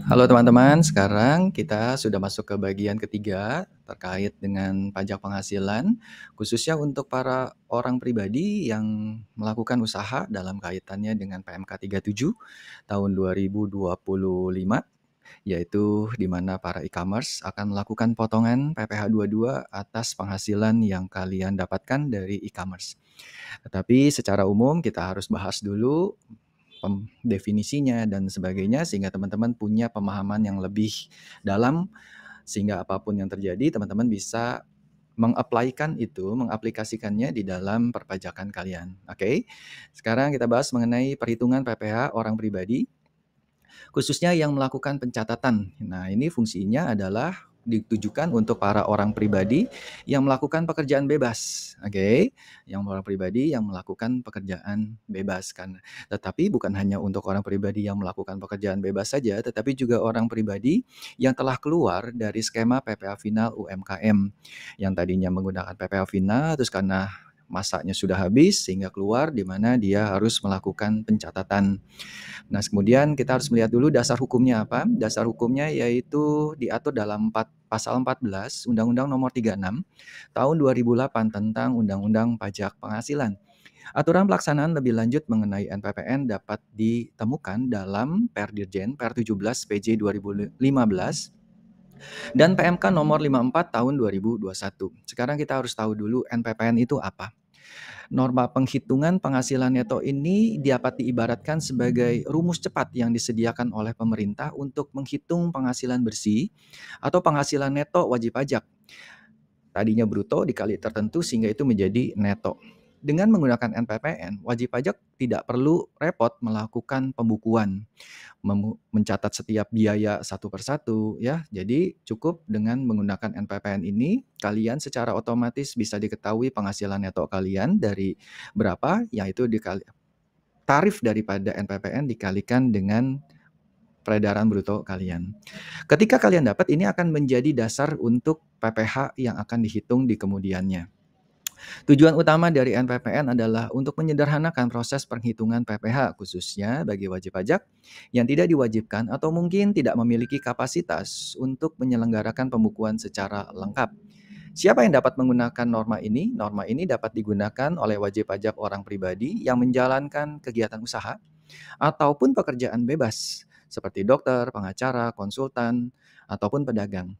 Halo teman-teman, sekarang kita sudah masuk ke bagian ketiga terkait dengan pajak penghasilan, khususnya untuk para orang pribadi yang melakukan usaha dalam kaitannya dengan PMK 37 tahun 2025, yaitu di mana para e-commerce akan melakukan potongan PPh 22 atas penghasilan yang kalian dapatkan dari e-commerce. Tetapi secara umum kita harus bahas dulu definisinya dan sebagainya sehingga teman-teman punya pemahaman yang lebih dalam sehingga apapun yang terjadi teman-teman bisa mengaplikasikannya di dalam perpajakan kalian. Oke. Sekarang kita bahas mengenai perhitungan PPh orang pribadi khususnya yang melakukan pencatatan. Nah, ini fungsinya adalah ditujukan untuk para orang pribadi yang melakukan pekerjaan bebas, oke? Yang orang pribadi yang melakukan pekerjaan bebas kan. Tetapi bukan hanya untuk orang pribadi yang melakukan pekerjaan bebas saja, tetapi juga orang pribadi yang telah keluar dari skema PPh Final UMKM yang tadinya menggunakan PPh Final terus karena masanya sudah habis sehingga keluar di mana dia harus melakukan pencatatan. Nah, kemudian kita harus melihat dulu dasar hukumnya apa. Dasar hukumnya yaitu diatur dalam pasal 14 Undang-Undang Nomor 36 Tahun 2008 tentang Undang-Undang Pajak Penghasilan. Aturan pelaksanaan lebih lanjut mengenai NPPN dapat ditemukan dalam Perdirjen Per 17 PJ 2015 dan PMK nomor 54 tahun 2021. Sekarang kita harus tahu dulu NPPN itu apa. Norma penghitungan penghasilan neto ini dapat diibaratkan sebagai rumus cepat yang disediakan oleh pemerintah untuk menghitung penghasilan bersih atau penghasilan neto wajib pajak. Tadinya bruto dikali tertentu sehingga itu menjadi neto. Dengan menggunakan NPPN, wajib pajak tidak perlu repot melakukan pembukuan, mencatat setiap biaya satu persatu ya. Jadi cukup dengan menggunakan NPPN ini kalian secara otomatis bisa diketahui penghasilan neto kalian dari berapa, yaitu dikali tarif daripada NPPN dikalikan dengan peredaran bruto kalian. Ketika kalian dapat, ini akan menjadi dasar untuk PPh yang akan dihitung di kemudiannya. Tujuan utama dari NPPN adalah untuk menyederhanakan proses penghitungan PPh khususnya bagi wajib pajak yang tidak diwajibkan atau mungkin tidak memiliki kapasitas untuk menyelenggarakan pembukuan secara lengkap. Siapa yang dapat menggunakan norma ini? Norma ini dapat digunakan oleh wajib pajak orang pribadi yang menjalankan kegiatan usaha ataupun pekerjaan bebas seperti dokter, pengacara, konsultan, ataupun pedagang.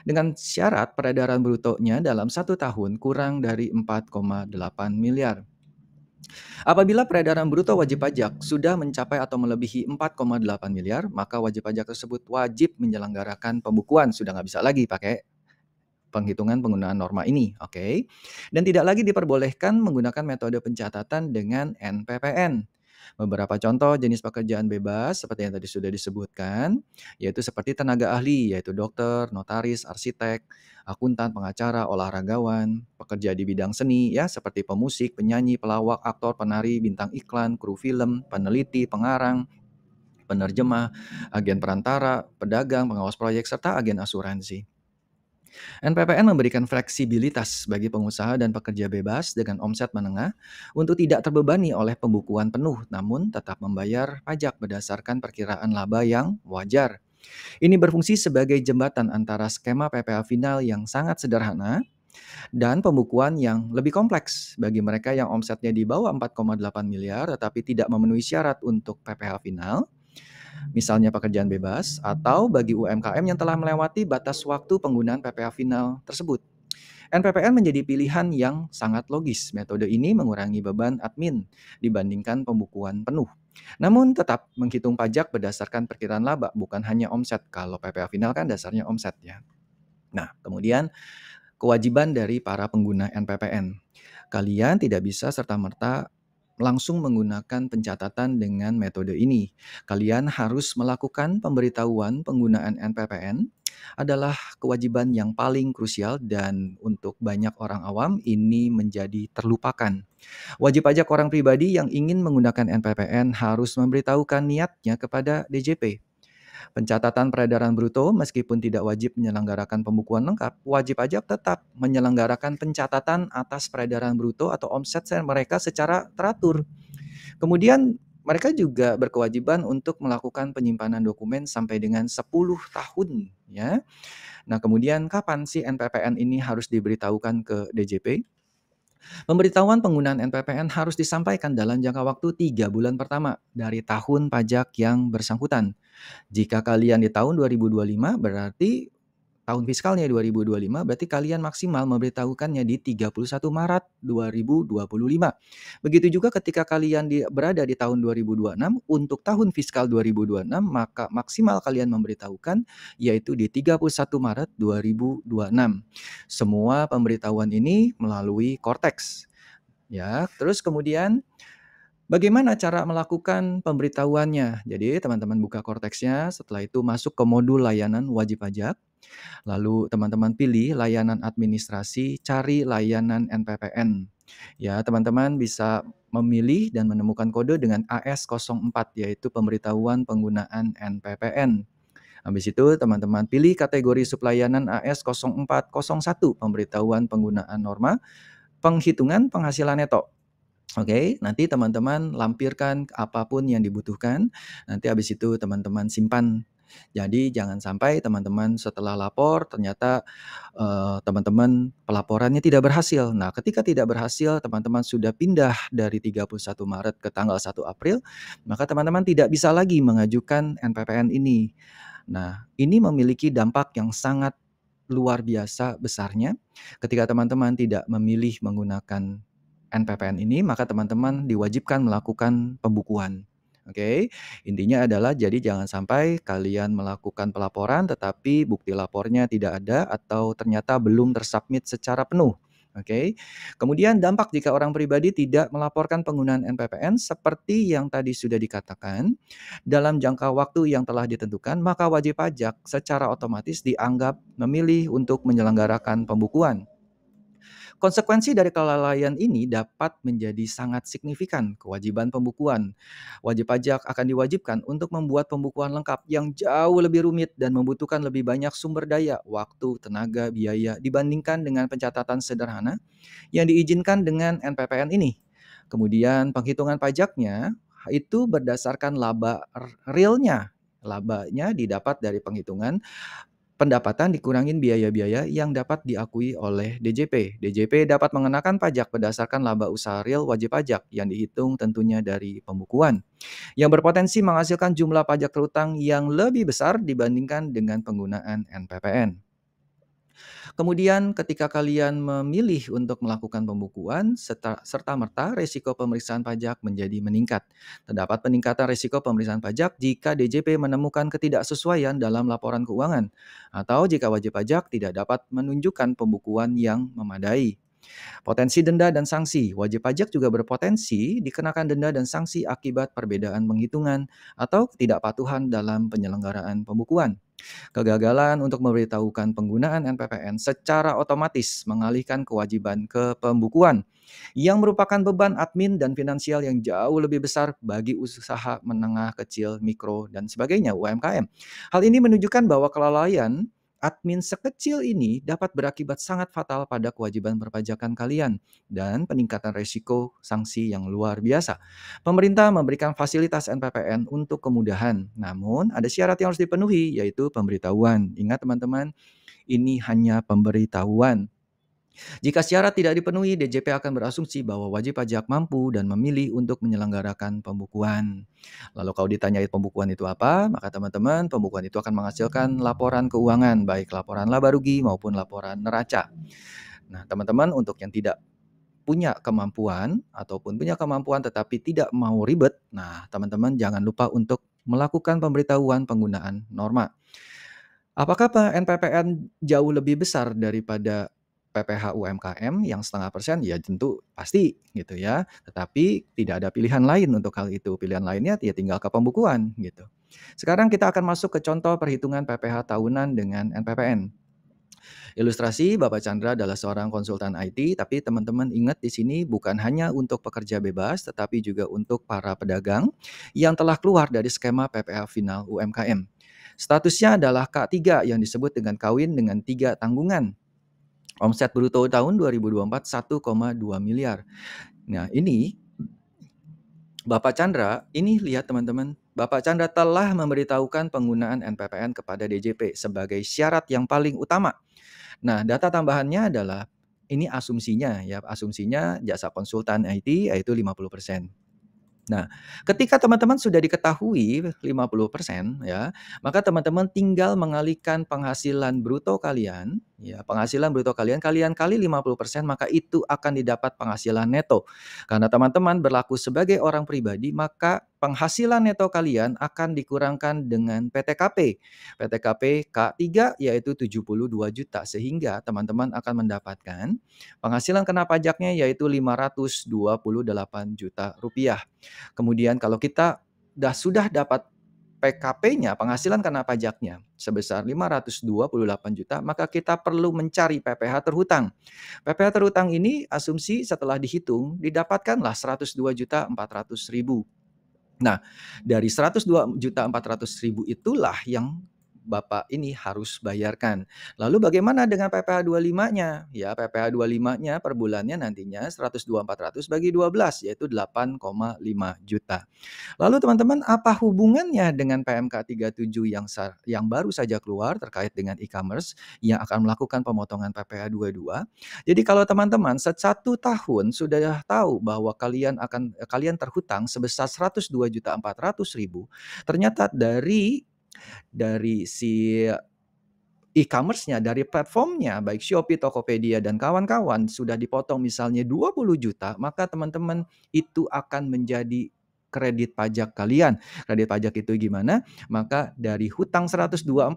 Dengan syarat peredaran brutonya dalam 1 tahun kurang dari 4,8 miliar. Apabila peredaran bruto wajib pajak sudah mencapai atau melebihi 4,8 miliar, maka wajib pajak tersebut wajib menyelenggarakan pembukuan. Sudah nggak bisa lagi pakai penghitungan penggunaan norma ini, oke? Dan tidak lagi diperbolehkan menggunakan metode pencatatan dengan NPPN. Beberapa contoh jenis pekerjaan bebas seperti yang tadi sudah disebutkan, yaitu seperti tenaga ahli, yaitu dokter, notaris, arsitek, akuntan, pengacara, olahragawan, pekerja di bidang seni, ya seperti pemusik, penyanyi, pelawak, aktor, penari, bintang iklan, kru film, peneliti, pengarang, penerjemah, agen perantara, pedagang, pengawas proyek, serta agen asuransi. NPPN memberikan fleksibilitas bagi pengusaha dan pekerja bebas dengan omset menengah untuk tidak terbebani oleh pembukuan penuh, namun tetap membayar pajak berdasarkan perkiraan laba yang wajar. Ini berfungsi sebagai jembatan antara skema PPh final yang sangat sederhana dan pembukuan yang lebih kompleks bagi mereka yang omsetnya di bawah 4,8 miliar tetapi tidak memenuhi syarat untuk PPh final, misalnya pekerjaan bebas, atau bagi UMKM yang telah melewati batas waktu penggunaan PPh final tersebut. NPPN menjadi pilihan yang sangat logis. Metode ini mengurangi beban admin dibandingkan pembukuan penuh. Namun tetap menghitung pajak berdasarkan perkiraan laba, bukan hanya omset. Kalau PPh final kan dasarnya omset ya. Nah, kemudian kewajiban dari para pengguna NPPN. Kalian tidak bisa serta-merta langsung menggunakan pencatatan dengan metode ini. Kalian harus melakukan pemberitahuan penggunaan NPPN adalah kewajiban yang paling krusial dan untuk banyak orang awam ini menjadi terlupakan. Wajib pajak orang pribadi yang ingin menggunakan NPPN harus memberitahukan niatnya kepada DJP. Pencatatan peredaran bruto meskipun tidak wajib menyelenggarakan pembukuan lengkap, wajib pajak tetap menyelenggarakan pencatatan atas peredaran bruto atau omset mereka secara teratur. Kemudian mereka juga berkewajiban untuk melakukan penyimpanan dokumen sampai dengan 10 tahun ya. Nah, kemudian kapan sih NPPN ini harus diberitahukan ke DJP? Pemberitahuan penggunaan NPPN harus disampaikan dalam jangka waktu 3 bulan pertama dari tahun pajak yang bersangkutan. Jika kalian di tahun 2025 berarti tahun fiskalnya 2025 berarti kalian maksimal memberitahukannya di 31 Maret 2025. Begitu juga ketika kalian berada di tahun 2026 untuk tahun fiskal 2026 maka maksimal kalian memberitahukan yaitu di 31 Maret 2026. Semua pemberitahuan ini melalui Cortex. Ya, terus kemudian bagaimana cara melakukan pemberitahuannya? Jadi teman-teman buka Cortex-nya, setelah itu masuk ke modul layanan wajib pajak. Lalu teman-teman pilih layanan administrasi, cari layanan NPPN. Ya, teman-teman bisa memilih dan menemukan kode dengan AS04 yaitu pemberitahuan penggunaan NPPN. Habis itu teman-teman pilih kategori sublayanan AS0401 pemberitahuan penggunaan norma penghitungan penghasilan neto. Oke, nanti teman-teman lampirkan apapun yang dibutuhkan. Nanti habis itu teman-teman simpan. Jadi jangan sampai teman-teman setelah lapor ternyata teman-teman pelaporannya tidak berhasil. Nah, ketika tidak berhasil, teman-teman sudah pindah dari 31 Maret ke tanggal 1 April, maka teman-teman tidak bisa lagi mengajukan NPPN ini. Nah, ini memiliki dampak yang sangat luar biasa besarnya. Ketika teman-teman tidak memilih menggunakan NPPN ini, maka teman-teman diwajibkan melakukan pembukuan. Oke, intinya adalah jadi jangan sampai kalian melakukan pelaporan tetapi bukti lapornya tidak ada atau ternyata belum tersubmit secara penuh. Oke, kemudian dampak jika orang pribadi tidak melaporkan penggunaan NPPN seperti yang tadi sudah dikatakan, dalam jangka waktu yang telah ditentukan, maka wajib pajak secara otomatis dianggap memilih untuk menyelenggarakan pembukuan. Konsekuensi dari kelalaian ini dapat menjadi sangat signifikan. Kewajiban pembukuan. Wajib pajak akan diwajibkan untuk membuat pembukuan lengkap yang jauh lebih rumit dan membutuhkan lebih banyak sumber daya, waktu, tenaga, biaya dibandingkan dengan pencatatan sederhana yang diizinkan dengan NPPN ini. Kemudian penghitungan pajaknya itu berdasarkan laba realnya. Labanya didapat dari penghitungan pendapatan dikurangin biaya-biaya yang dapat diakui oleh DJP. DJP dapat mengenakan pajak berdasarkan laba usaha real wajib pajak yang dihitung tentunya dari pembukuan, yang berpotensi menghasilkan jumlah pajak terutang yang lebih besar dibandingkan dengan penggunaan NPPN. Kemudian ketika kalian memilih untuk melakukan pembukuan, serta-merta risiko pemeriksaan pajak menjadi meningkat. Terdapat peningkatan risiko pemeriksaan pajak jika DJP menemukan ketidaksesuaian dalam laporan keuangan, atau jika wajib pajak tidak dapat menunjukkan pembukuan yang memadai. Potensi denda dan sanksi. Wajib pajak juga berpotensi dikenakan denda dan sanksi akibat perbedaan penghitungan atau ketidakpatuhan dalam penyelenggaraan pembukuan. Kegagalan untuk memberitahukan penggunaan NPPN secara otomatis mengalihkan kewajiban ke pembukuan, yang merupakan beban admin dan finansial yang jauh lebih besar bagi usaha menengah, kecil, mikro, dan sebagainya UMKM. Hal ini menunjukkan bahwa kelalaian admin sekecil ini dapat berakibat sangat fatal pada kewajiban perpajakan kalian dan peningkatan risiko sanksi yang luar biasa. Pemerintah memberikan fasilitas NPPN untuk kemudahan, namun ada syarat yang harus dipenuhi, yaitu pemberitahuan. Ingat teman-teman, ini hanya pemberitahuan. Jika syarat tidak dipenuhi, DJP akan berasumsi bahwa wajib pajak mampu dan memilih untuk menyelenggarakan pembukuan. Lalu kalau ditanyai pembukuan itu apa, maka teman-teman pembukuan itu akan menghasilkan laporan keuangan, baik laporan laba rugi maupun laporan neraca. Nah, teman-teman untuk yang tidak punya kemampuan ataupun punya kemampuan tetapi tidak mau ribet, nah teman-teman jangan lupa untuk melakukan pemberitahuan penggunaan norma. Apakah NPPN jauh lebih besar daripada PPh UMKM yang 0,5%? Ya tentu pasti gitu ya. Tetapi tidak ada pilihan lain untuk hal itu. Pilihan lainnya ya tinggal ke pembukuan gitu. Sekarang kita akan masuk ke contoh perhitungan PPh tahunan dengan NPPN. Ilustrasi, Bapak Chandra adalah seorang konsultan IT, tapi teman-teman ingat di sini bukan hanya untuk pekerja bebas, tetapi juga untuk para pedagang yang telah keluar dari skema PPh final UMKM. Statusnya adalah K3 yang disebut dengan kawin dengan 3 tanggungan. Omset bruto tahun 2024 1,2 miliar. Nah, ini Bapak Chandra, ini lihat teman-teman, Bapak Chandra telah memberitahukan penggunaan NPPN kepada DJP sebagai syarat yang paling utama. Nah, data tambahannya adalah ini asumsinya ya, asumsinya jasa konsultan IT yaitu 50%. Nah, ketika teman-teman sudah diketahui 50% ya, maka teman-teman tinggal mengalihkan penghasilan bruto kalian, ya, penghasilan bruto kalian kali 50%, maka itu akan didapat penghasilan neto. Karena teman-teman berlaku sebagai orang pribadi, maka penghasilan neto kalian akan dikurangkan dengan PTKP. PTKP K3 yaitu 72 juta sehingga teman-teman akan mendapatkan penghasilan kena pajaknya yaitu 528 juta rupiah. Kemudian kalau kita sudah dapat PKP-nya, penghasilan kena pajaknya sebesar 528 juta, maka kita perlu mencari PPh terhutang. PPh terhutang ini asumsi setelah dihitung didapatkanlah 102.400.000. Nah, dari 102.400.000 itulah yang Bapak ini harus bayarkan. Lalu bagaimana dengan PPh 25-nya? Ya, PPh 25-nya per bulannya nantinya 102.400 bagi 12 yaitu 8,5 juta. Lalu teman-teman, apa hubungannya dengan PMK 37 yang baru saja keluar terkait dengan e-commerce yang akan melakukan pemotongan PPh 22? Jadi kalau teman-teman satu tahun sudah tahu bahwa kalian terhutang sebesar 102.400.000, ternyata dari si e-commerce-nya, dari platformnya, baik Shopee, Tokopedia, dan kawan-kawan sudah dipotong misalnya 20 juta, maka teman-teman itu akan menjadi kredit pajak kalian. Kredit pajak itu gimana? Maka dari hutang 102.400.000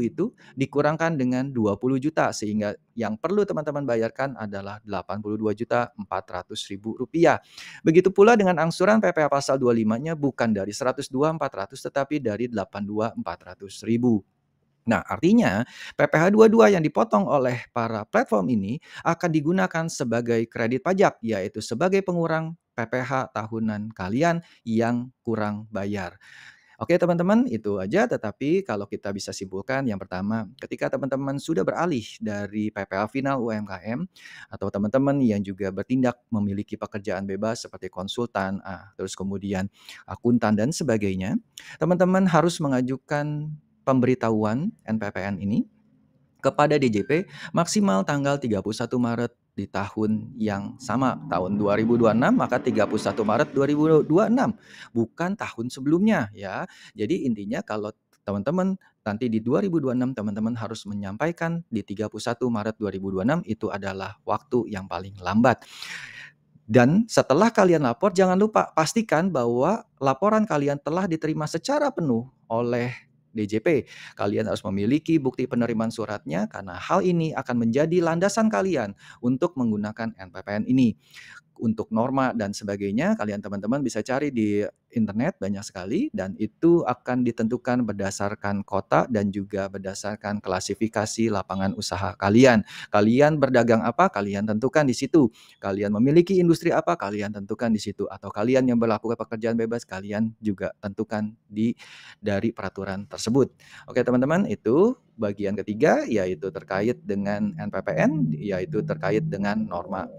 itu dikurangkan dengan 20 juta, sehingga yang perlu teman-teman bayarkan adalah 82.400.000 rupiah. Begitu pula dengan angsuran PPh pasal 25-nya bukan dari 102.400 tetapi dari 82.400.000. Nah, artinya PPh 22 yang dipotong oleh para platform ini akan digunakan sebagai kredit pajak, yaitu sebagai pengurang PPh tahunan kalian yang kurang bayar. Oke teman-teman, itu aja. Tetapi kalau kita bisa simpulkan, yang pertama, ketika teman-teman sudah beralih dari PPh final UMKM, atau teman-teman yang juga bertindak memiliki pekerjaan bebas seperti konsultan, terus kemudian akuntan dan sebagainya, teman-teman harus mengajukan pemberitahuan NPPN ini kepada DJP maksimal tanggal 31 Maret di tahun yang sama, tahun 2026, maka 31 Maret 2026, bukan tahun sebelumnya ya. Jadi intinya kalau teman-teman nanti di 2026 teman-teman harus menyampaikan di 31 Maret 2026 itu adalah waktu yang paling lambat. Dan setelah kalian lapor, jangan lupa pastikan bahwa laporan kalian telah diterima secara penuh oleh DJP. Kalian harus memiliki bukti penerimaan suratnya karena hal ini akan menjadi landasan kalian untuk menggunakan NPPN ini. Untuk norma dan sebagainya, kalian teman-teman bisa cari di internet banyak sekali dan itu akan ditentukan berdasarkan kota dan juga berdasarkan klasifikasi lapangan usaha kalian. Kalian berdagang apa, kalian tentukan di situ. Kalian memiliki industri apa, kalian tentukan di situ. Atau kalian yang melakukan pekerjaan bebas, kalian juga tentukan dari peraturan tersebut. Oke teman-teman, itu bagian ketiga yaitu terkait dengan NPPN, yaitu terkait dengan norma.